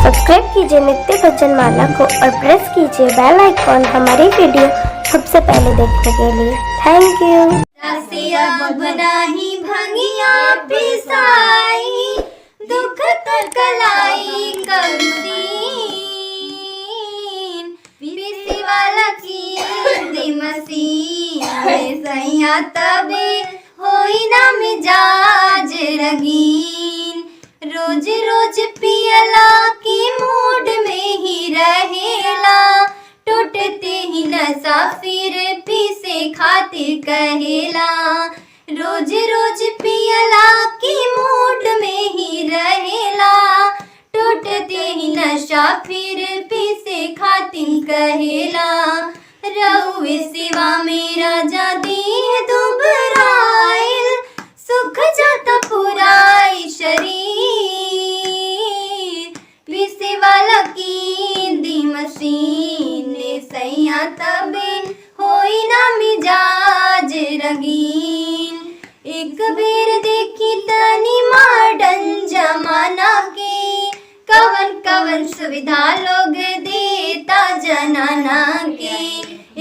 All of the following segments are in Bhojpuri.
सब्सक्राइब कीजिए नित्य भजन माला को और प्रेस कीजिए बेल आइकॉन हमारी वीडियो सबसे पहले देखने के लिए। Thank you. रसिया बनाही भंगिया पिसाई दुख तकलाई कमसीन पीसी वाला की मसीन सैया तबे होई ना मिजाज रंगीन रोज रोज पियला की मूड में ही रहेला टूटते ही नशा फिर पीसे खातिर कहेला रोज रोज पियला की मूड में ही रहेला टूटते ही नशा फिर पीसे खातिर कहेला रहुए सिवा मेरा जादी दुबराइल सुख जाता पुराई शरीर पीसे वाला की दी मशीन सैया तबे होई ना मिजाज रंगीन एक बेर देखी तनी मॉडर्न जमाना के कवन कवन सुविधा लोग देता जनाना के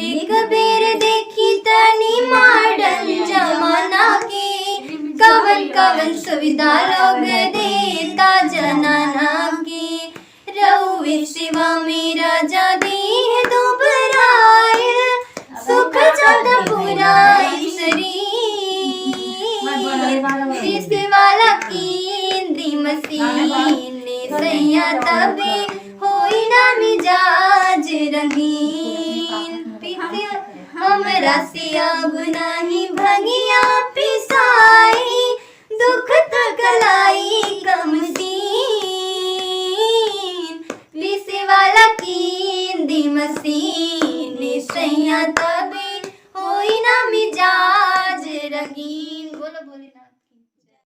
एक बेर देखी तनी मॉडर्न जमाना के कवन कवन सुविधा लोग देता जनाना के रहुए सिवा मेरा जादी दुबराइल सुख जाता पुराई शरीर वाला की मसीन सैया तबे होई ना मिजाज रंगीन हमरा सिया बुनाही भंगिया पिसाई दुख तकलाई कमसीन पीसे वाला की दी मसीन सैया